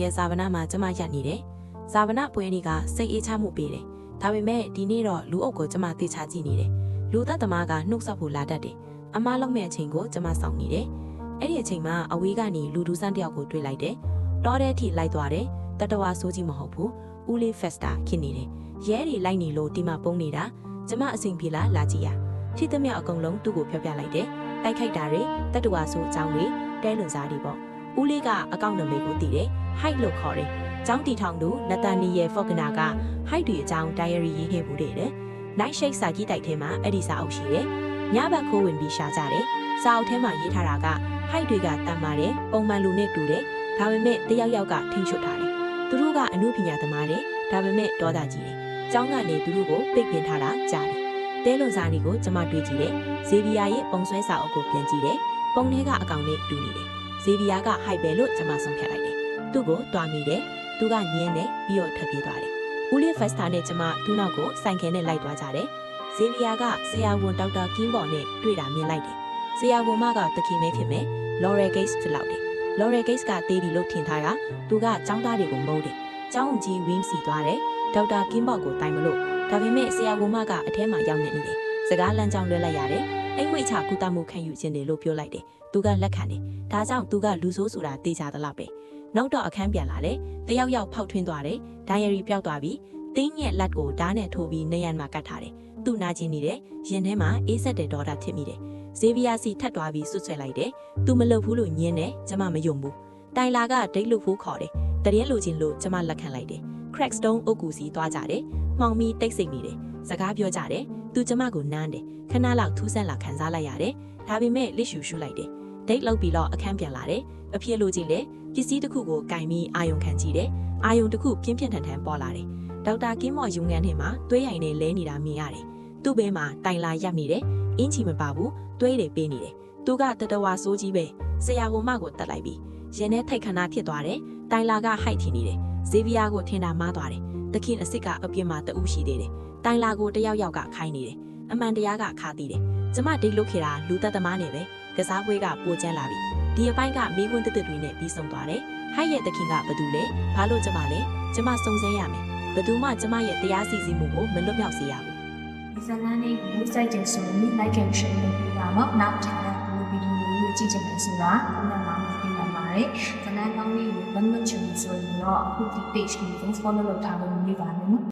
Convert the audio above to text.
ရဲ့ဇာဗနာမှာကျမရက်နေတယ်။ဇာဗနာပွဲတွေကစိတ်အေးချမှုပေးတယ်။ဒါပေမဲ့ဒီနေ့တော့လူအုပ်ကိုကျမသိချကြည့်နေတယ်။လူသက်သမားကနှုတ်ဆက်ဖို့လာတတ်တယ်။အမားလုံးမဲ့အချိန်ကိုကျမစောင့်နေတယ်။အဲ့ဒီအချိန်မှာအဝေးကနေလူဒူးဆန်းတယောက်ကိုတွေ့လိုက်တယ်။တောထဲထိလိုက်သွားတယ်။တတဝါဆိုးကြီးမဟုတ်ဘူး။ဦးလေးဖက်စတာဖြစ်နေတယ်။ရဲတွေလိုက်နေလို့ဒီမှာပုံနေတာကျမအစဉ်ပြေလာလာကြည့်ရ။ဖြစ်သမျှအကုန်လုံးသူ့ကိုဖျက်ပြလိုက်တယ်။တိုက်ခိုက်တာတွေတတဝါဆိုးအကြောင်းတွေတဲလွန်စားတွေပေါ့။ဦးလေးကအကောင့်နံပါတ်ကိုသိတယ်။ height လို့ခေါ်တယ်။ကျောင်းတီထောင်သူနတန်နီရဲ့ဖော့ကနာက height တွေအကြောင်း diary ရေးခဲ့မှုတဲ့။ night shake စာကြီးတိုက်ထဲမှာအဲ့ဒီစာအုပ်ရှိတယ်။ညဘက်ခိုးဝင်ပြီးရှာကြတယ်။စာအုပ်ထဲမှာရေးထားတာက height တွေကတန်ပါတယ်။ပုံမှန်လူနဲ့တူတယ်။ဒါပေမဲ့တယောက်ယောက်ကထိန်းချုပ်ထားတယ်။သူတို့ကအမှုပညာသမားတွေဒါပေမဲ့ဒေါသကြီးတယ်။ကျောင်းကနေသူတို့ကိုပိတ်ပင်ထားတာကြားတယ်။တဲလွန်စာတွေကိုကျမတွေ့ကြည့်တယ်။ဇေဗီယာရဲ့ပုံဆွဲစာအုပ်ကိုပြန်ကြည့်တယ်။ပုံထဲကအကောင်နဲ့တူနေတယ်။ဇေဗီယာက height ပဲလို့ကျမဆုံးဖြတ်လိုက်တယ်။သူ့ကိုတွားမိတယ်။သူကညင်းတယ်ပြီးတော့ထပ်ပြေးသွားတယ်။ဦးလေးဖက်စတာနဲ့ကျမသူ့နောက်ကိုဆိုင်ခဲနဲ့လိုက်သွားကြတယ်။ဇေဗီယာကဆရာဝန်ဒေါက်တာကင်းဘော်နဲ့တွေ့တာမြင်လိုက်တယ်။ဆရာဝန်မကတခင်မဲဖြစ်မယ်။ Laurel Gates ဖြစ်လောက်တယ်။ Laurel Gates ကတေးဒီလို့ထင်ထားတာသူကចောင်းသားတွေကိုမုန်းတယ်။ចောင်းဦးကြီး Wim စီသွားတယ်။ဒေါက်တာကင်းဘော်ကိုတိုင်မလို့ဒါပေမဲ့ဆရာဝန်မကအထဲမှာရောက်နေတယ်။စကားလမ်းကြောင်းလွှဲလိုက်ရတယ်။အိမ်ဝိတ်ချကူတာမှုခံယူခြင်းတယ်လို့ပြောလိုက်တယ်။သူကလက်ခံတယ်။ဒါကြောင့်သူကလူဆိုးဆိုတာတေးကြသလားပဲ။နောက်တော့အခန်းပြန်လာတယ်။တယောက်ယောက်ဖောက်ထွင်းသွားတယ်။ဒိုင်ယာရီပျောက်သွားပြီးတင်းညက်လက်ကိုဓာတ်နဲ့ထိုးပြီးနေရန်မှာကတ်ထားတယ်။သူ့နာကျင်နေတယ်။ရင်ထဲမှာအေးဆက်တဲ့ဒေါ်တာဖြစ်မိတယ်။ဇေဗီယာစီထပ်သွားပြီးဆွတ်ဆွဲလိုက်တယ်။သူမလုပ်ဘူးလို့ညင်းတယ်။ကျမမယုံဘူး။တိုင်လာကဒိတ်လူဖိုးခေါ်တယ်။တရင်လူချင်းလို့ကျမလက်ခံလိုက်တယ်။ Crackstone အုတ်ကူစီသွားကြတယ်။မှောင်ပြီးတိတ်ဆိတ်နေတယ်။စကားပြောကြတယ်။သူကျမကိုနမ်းတယ်။ခဏလောက်ထူးဆန်းလာခံစားလိုက်ရတယ်။ဒါပေမဲ့လစ်ရှူရှူလိုက်တယ်။ဒိတ်လောက်ပြီးတော့အခန်းပြန်လာတယ်။အဖြစ်လူချင်းလေပစ္စည်းတစ်ခုကိုကင်ပြီးအာယုံခံကြည့်တယ်။အာယုံတစ်ခုပြင်းပြင်းထန်ထန်ပေါ်လာတယ်။ဒေါက်တာကင်းမော်ယူငန်းထဲမှာသွေးရိုင်နဲ့လဲနေတာမြင်ရတယ်။သူ့ဘေးမှာတိုင်လာရပ်နေတယ်။အင်းချီမပါဘူး။သွေးတွေပေးနေတယ်။သူကတတဝါဆိုးကြီးပဲ။ဆရာဝန်မကိုတတ်လိုက်ပြီးရင်ထဲထိတ်ခဏဖြစ်သွားတယ်။တိုင်လာကဟိုက်ထင်နေတယ်။ဇေဗီယာကိုထင်တာမှားသွားတယ်။တခင်အစ်စ်ကအပြစ်မှာတူးရှိသေးတယ်။တိုင်လာကိုတယောက်ယောက်ကခိုင်းနေတယ်။အမှန်တရားကခါသေးတယ်။ကျမဒိတ်လုတ်ခေတာလူသက်သမားနဲ့ပဲကစားပွဲကပိုကျန်းလာပြီ။ဒီအပိုင်းကမိခွန်းတက်တက်တွေနဲ့ပြီးဆုံးသွားတယ်။ဟိုက်ရဲ့တခင်ကဘသူလဲ။ဘာလို့ကျမလဲ။ကျမစုံစမ်းရမယ်။ဘသူမှကျမရဲ့တရားစီစဉ်မှုကိုမလွတ်မြောက်စေရဘူး။ ဒီဇလန်လေးကိုစိုက်တယ်ဆိုရင် like and share လုပ်ပေးပါတော့နောက်ထပ်လည်းဒီဗီဒီယိုကိုကြည့်ချင်တယ်ဆိုတာခုနကမှပြပြပါတယ်ဇလန်ကောင်းလေးကိုဘယ်လိုချင်လို့ဆိုရင်တော့အခုဒီ page ကို follow လုပ်ထားလို့နေပါမယ်နော်